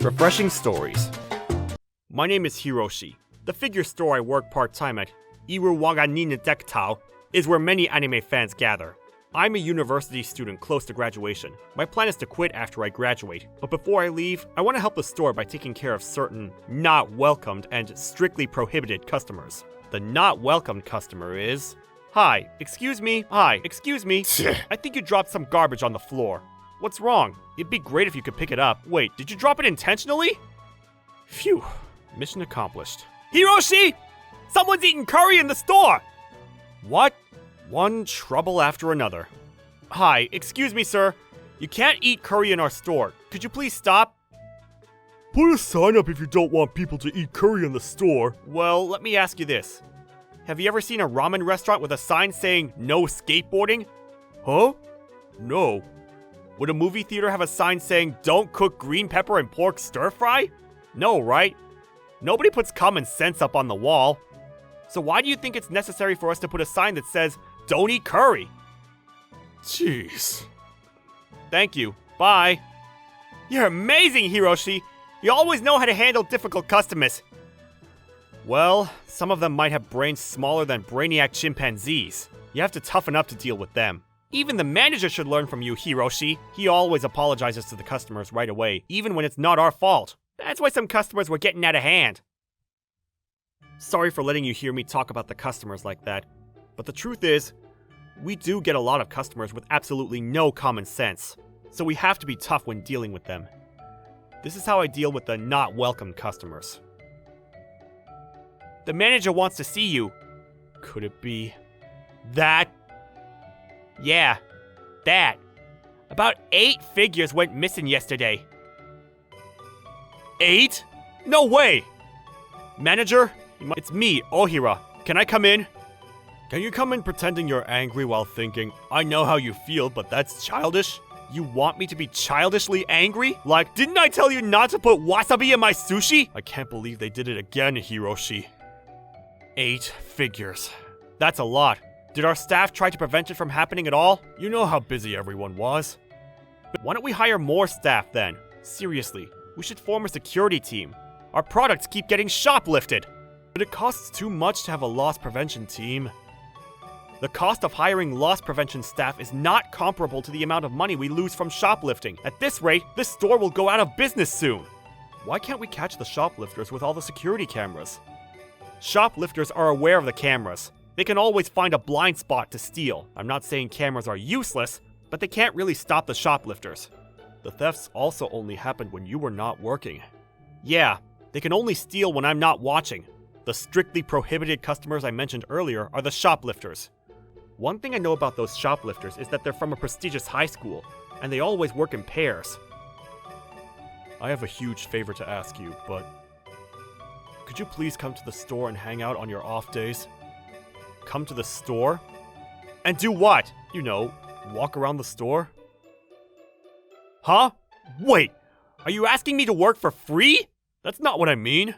Refreshing stories. My name is Hiroshi. The figure store I work part-time at, Iruwaganine Dektao, is where many anime fans gather. I'm a university student close to graduation. My plan is to quit after I graduate, but before I leave, I want to help the store by taking care of certain not welcomed and strictly prohibited customers. The not welcomed customer is... Hi, excuse me. I think you dropped some garbage on the floor. What's wrong? It'd be great if you could pick it up. Wait, did you drop it intentionally? Phew, mission accomplished. Hiroshi! Someone's eating curry in the store! What? One trouble after another. Hi, excuse me, sir. You can't eat curry in our store. Could you please stop? Put a sign up if you don't want people to eat curry in the store. Well, let me ask you this. Have you ever seen a ramen restaurant with a sign saying, no skateboarding? Huh? No. Would a movie theater have a sign saying, don't cook green pepper and pork stir fry? No, right? Nobody puts common sense up on the wall. So why do you think it's necessary for us to put a sign that says, don't eat curry? Jeez. Thank you. Bye. You're amazing, Hiroshi. You always know how to handle difficult customers. Well, some of them might have brains smaller than brainiac chimpanzees. You have to toughen up to deal with them. Even the manager should learn from you, Hiroshi. He always apologizes to the customers right away, even when it's not our fault. That's why some customers were getting out of hand. Sorry for letting you hear me talk about the customers like that, but the truth is, we do get a lot of customers with absolutely no common sense, so we have to be tough when dealing with them. This is how I deal with the not welcome customers. The manager wants to see you. Could it be that? Yeah, that. About 8 figures went missing yesterday. 8? No way! Manager? It's me, Ohira. Can I come in? Can you come in pretending you're angry while thinking, I know how you feel, but that's childish? You want me to be childishly angry? Like, didn't I tell you not to put wasabi in my sushi? I can't believe they did it again, Hiroshi. 8 figures. That's a lot. Did our staff try to prevent it from happening at all? You know how busy everyone was. Why don't we hire more staff then? Seriously, we should form a security team. Our products keep getting shoplifted. But it costs too much to have a loss prevention team. The cost of hiring loss prevention staff is not comparable to the amount of money we lose from shoplifting. At this rate, this store will go out of business soon. Why can't we catch the shoplifters with all the security cameras? Shoplifters are aware of the cameras. They can always find a blind spot to steal. I'm not saying cameras are useless, but they can't really stop the shoplifters. The thefts also only happened when you were not working. Yeah, they can only steal when I'm not watching. The strictly prohibited customers I mentioned earlier are the shoplifters. One thing I know about those shoplifters is that they're from a prestigious high school, and they always work in pairs. I have a huge favor to ask you, but... could you please come to the store and hang out on your off days? Come to the store? And do what? You know, walk around the store. Huh? Wait, are you asking me to work for free? That's not what I mean.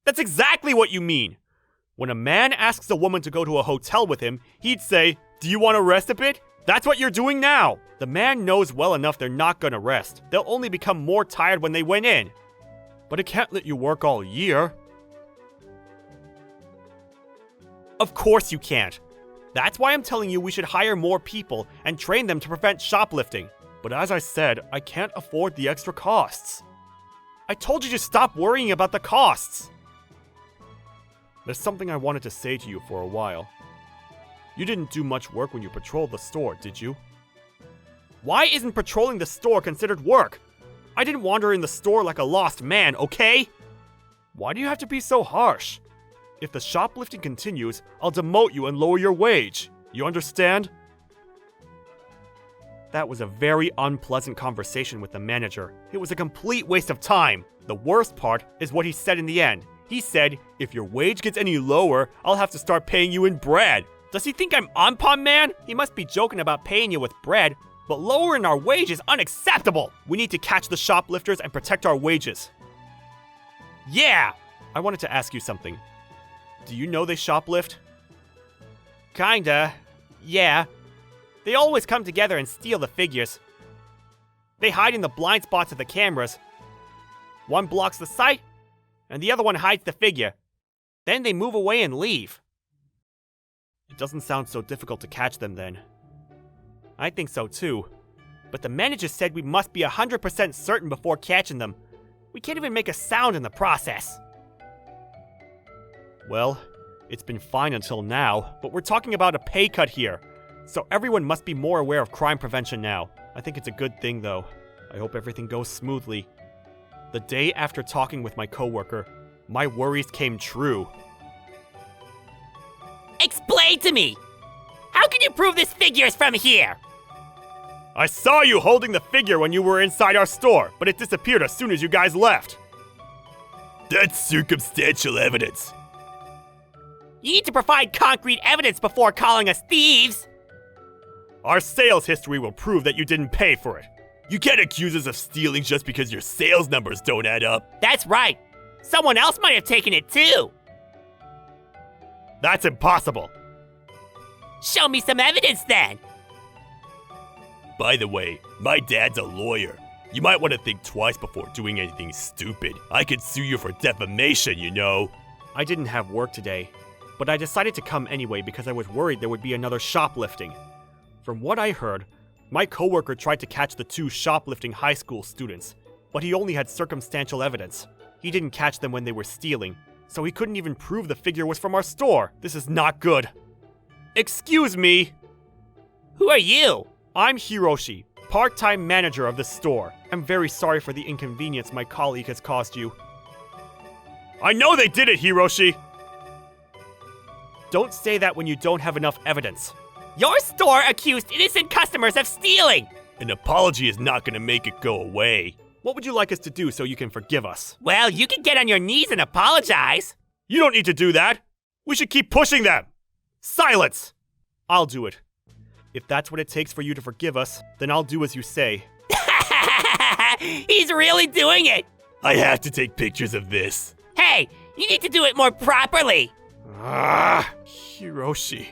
That's exactly what you mean. When a man asks a woman to go to a hotel with him, he'd say, do you want to rest a bit? That's what you're doing now. The man knows well enough they're not gonna rest. They'll only become more tired when they went in. But it can't let you work all year. Of course you can't. That's why I'm telling you we should hire more people and train them to prevent shoplifting. But as I said, I can't afford the extra costs. I told you to stop worrying about the costs. There's something I wanted to say to you for a while. You didn't do much work when you patrolled the store, did you? Why isn't patrolling the store considered work? I didn't wander in the store like a lost man, okay? Why do you have to be so harsh? If the shoplifting continues, I'll demote you and lower your wage. You understand? That was a very unpleasant conversation with the manager. It was a complete waste of time. The worst part is what he said in the end. He said, if your wage gets any lower, I'll have to start paying you in bread. Does he think I'm Anpan Man? He must be joking about paying you with bread, but lowering our wage is unacceptable. We need to catch the shoplifters and protect our wages. Yeah! I wanted to ask you something. Do you know they shoplift? Kinda. Yeah. They always come together and steal the figures. They hide in the blind spots of the cameras. One blocks the site, and the other one hides the figure. Then they move away and leave. It doesn't sound so difficult to catch them then. I think so too. But the manager said we must be 100% certain before catching them. We can't even make a sound in the process. Well, it's been fine until now, but we're talking about a pay cut here. So everyone must be more aware of crime prevention now. I think it's a good thing though. I hope everything goes smoothly. The day after talking with my coworker, my worries came true. Explain to me! How can you prove this figure is from here? I saw you holding the figure when you were inside our store, but it disappeared as soon as you guys left. That's circumstantial evidence. You need to provide concrete evidence before calling us thieves! Our sales history will prove that you didn't pay for it. You can't accuse us of stealing just because your sales numbers don't add up. That's right! Someone else might have taken it too! That's impossible. Show me some evidence then! By the way, my dad's a lawyer. You might want to think twice before doing anything stupid. I could sue you for defamation, you know. I didn't have work today, but I decided to come anyway because I was worried there would be another shoplifting. From what I heard, my coworker tried to catch the 2 shoplifting high school students, but he only had circumstantial evidence. He didn't catch them when they were stealing, so he couldn't even prove the figure was from our store. This is not good. Excuse me. Who are you? I'm Hiroshi, part-time manager of the store. I'm very sorry for the inconvenience my colleague has caused you. I know they did it, Hiroshi! Don't say that when you don't have enough evidence. Your store accused innocent customers of stealing! An apology is not gonna make it go away. What would you like us to do so you can forgive us? Well, you can get on your knees and apologize. You don't need to do that! We should keep pushing them! Silence! I'll do it. If that's what it takes for you to forgive us, then I'll do as you say. He's really doing it! I have to take pictures of this. Hey, you need to do it more properly! Hiroshi.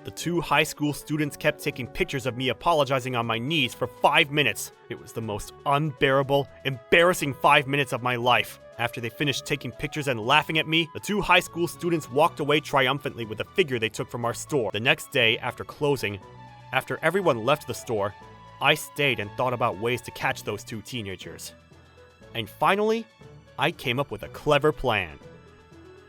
The 2 high school students kept taking pictures of me apologizing on my knees for 5 minutes. It was the most unbearable, embarrassing 5 minutes of my life. After they finished taking pictures and laughing at me, the 2 high school students walked away triumphantly with the figure they took from our store. The next day, after closing, after everyone left the store, I stayed and thought about ways to catch those 2 teenagers. And finally, I came up with a clever plan.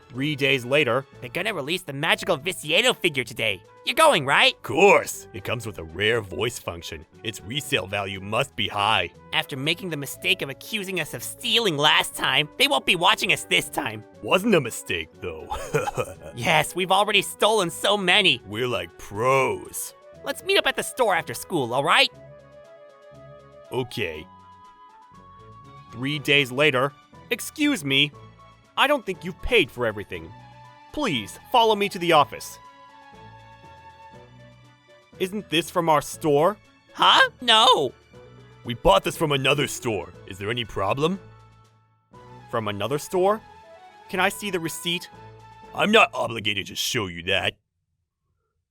3 days later, they're gonna release the magical Viciato figure today. You're going, right? Of course! It comes with a rare voice function. Its resale value must be high. After making the mistake of accusing us of stealing last time, they won't be watching us this time. Wasn't a mistake, though. Yes, we've already stolen so many. We're like pros. Let's meet up at the store after school, alright? Okay. 3 days later, excuse me, I don't think you've paid for everything. Please, follow me to the office. Isn't this from our store? Huh? No. We bought this from another store. Is there any problem? From another store? Can I see the receipt? I'm not obligated to show you that.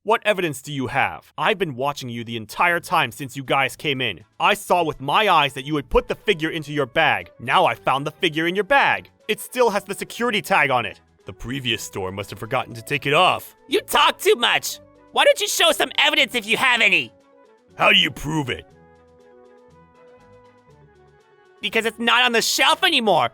What evidence do you have? I've been watching you the entire time since you guys came in. I saw with my eyes that you had put the figure into your bag. Now I found the figure in your bag. It still has the security tag on it. The previous store must have forgotten to take it off. You talk too much. Why don't you show some evidence if you have any? How do you prove it? Because it's not on the shelf anymore.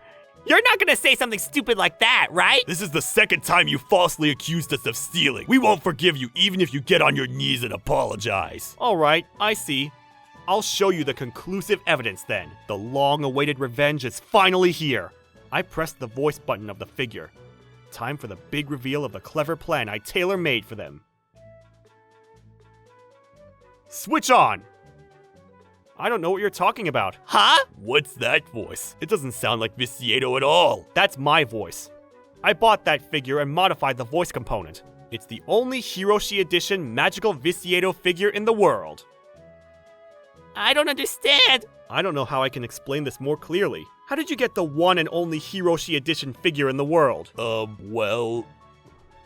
You're not gonna say something stupid like that, right? This is the second time you falsely accused us of stealing. We won't forgive you even if you get on your knees and apologize. Alright, I see. I'll show you the conclusive evidence then. The long-awaited revenge is finally here. I pressed the voice button of the figure. Time for the big reveal of the clever plan I tailor-made for them. Switch on! I don't know what you're talking about. Huh? What's that voice? It doesn't sound like Viciato at all. That's my voice. I bought that figure and modified the voice component. It's the only Hiroshi edition magical Viciato figure in the world. I don't understand. I don't know how I can explain this more clearly. How did you get the one and only Hiroshi edition figure in the world? Well...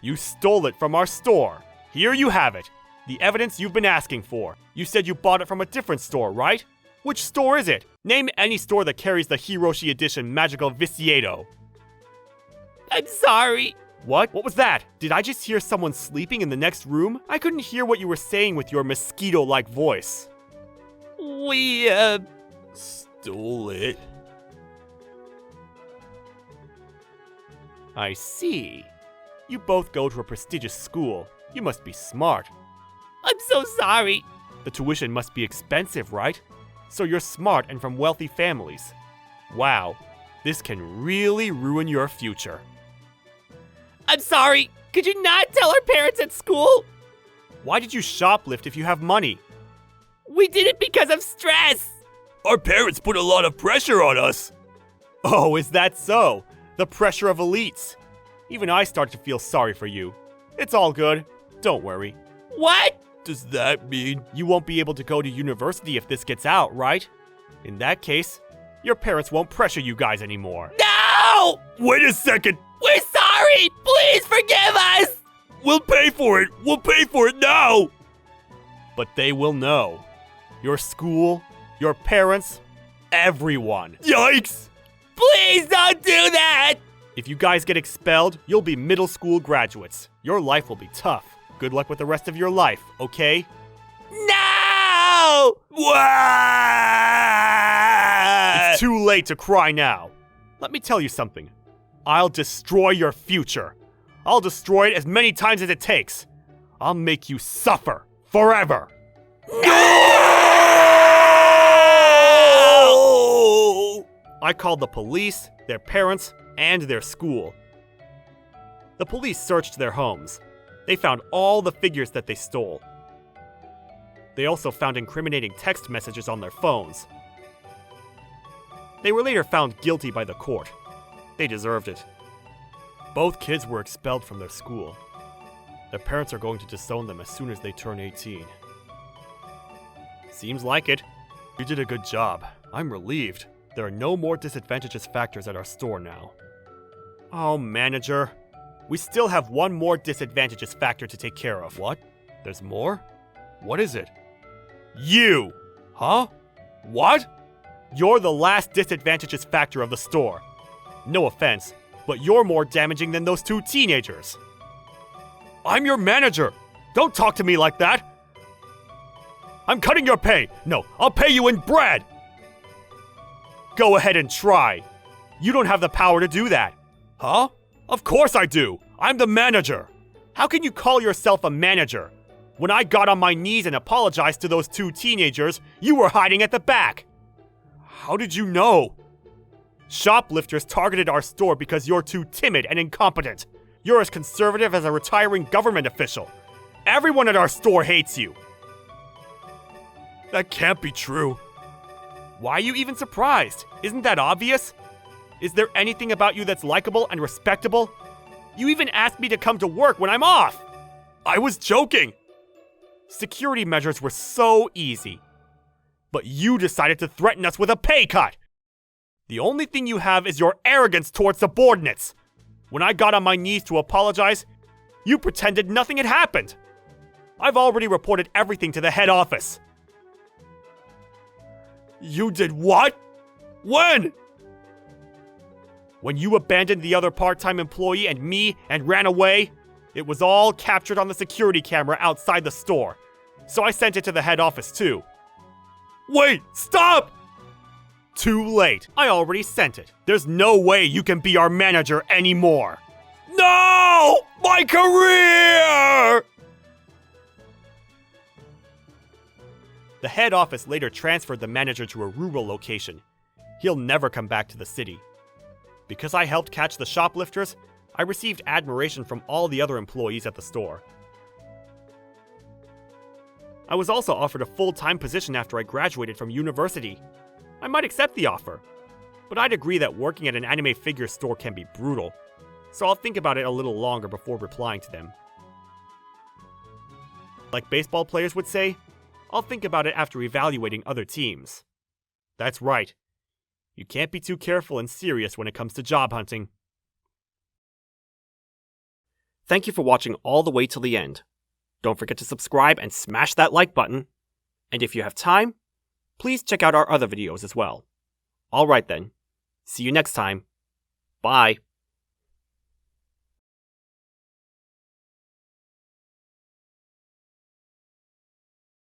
You stole it from our store. Here you have it. The evidence you've been asking for. You said you bought it from a different store, right? Which store is it? Name any store that carries the Hiroshi Edition Magical Viciato. I'm sorry. What? What was that? Did I just hear someone sleeping in the next room? I couldn't hear what you were saying with your mosquito-like voice. We, Stole it. I see. You both go to a prestigious school. You must be smart. I'm so sorry. The tuition must be expensive, right? So you're smart and from wealthy families. Wow, this can really ruin your future. I'm sorry. Could you not tell our parents at school? Why did you shoplift if you have money? We did it because of stress. Our parents put a lot of pressure on us. Oh, is that so? The pressure of elites. Even I start to feel sorry for you. It's all good. Don't worry. What? Does that mean? You won't be able to go to university if this gets out, right? In that case, your parents won't pressure you guys anymore. No! Wait a second. We're sorry. Please forgive us. We'll pay for it. We'll pay for it now. But they will know. Your school, your parents, everyone. Yikes. Please don't do that. If you guys get expelled, you'll be middle school graduates. Your life will be tough. Good luck with the rest of your life, okay? No! It's too late to cry now. Let me tell you something. I'll destroy your future. I'll destroy it as many times as it takes. I'll make you suffer forever. No! I called the police, their parents, and their school. The police searched their homes. They found all the figures that they stole. They also found incriminating text messages on their phones. They were later found guilty by the court. They deserved it. Both kids were expelled from their school. Their parents are going to disown them as soon as they turn 18. Seems like it. You did a good job. I'm relieved. There are no more disadvantageous factors at our store now. Oh, manager. We still have one more disadvantageous factor to take care of. What? There's more? What is it? You! Huh? What? You're the last disadvantageous factor of the store. No offense, but you're more damaging than those two teenagers. I'm your manager. Don't talk to me like that. I'm cutting your pay. No, I'll pay you in bread. Go ahead and try. You don't have the power to do that. Huh? Of course I do. I'm the manager. How can you call yourself a manager? When I got on my knees and apologized to those two teenagers, you were hiding at the back. How did you know? Shoplifters targeted our store because you're too timid and incompetent. You're as conservative as a retiring government official. Everyone at our store hates you. That can't be true. Why are you even surprised? Isn't that obvious? Is there anything about you that's likable and respectable? You even asked me to come to work when I'm off. I was joking. Security measures were so easy. But you decided to threaten us with a pay cut. The only thing you have is your arrogance towards subordinates. When I got on my knees to apologize, you pretended nothing had happened. I've already reported everything to the head office. You did what? When? When you abandoned the other part-time employee and me and ran away, it was all captured on the security camera outside the store. So I sent it to the head office too. Wait, stop! Too late. I already sent it. There's no way you can be our manager anymore. No! My career! The head office later transferred the manager to a rural location. He'll never come back to the city. Because I helped catch the shoplifters, I received admiration from all the other employees at the store. I was also offered a full-time position after I graduated from university. I might accept the offer, but I'd agree that working at an anime figure store can be brutal, so I'll think about it a little longer before replying to them. Like baseball players would say, I'll think about it after evaluating other teams. That's right. You can't be too careful and serious when it comes to job hunting. Thank you for watching all the way till the end. Don't forget to subscribe and smash that like button. And if you have time, please check out our other videos as well. Alright then, see you next time. Bye.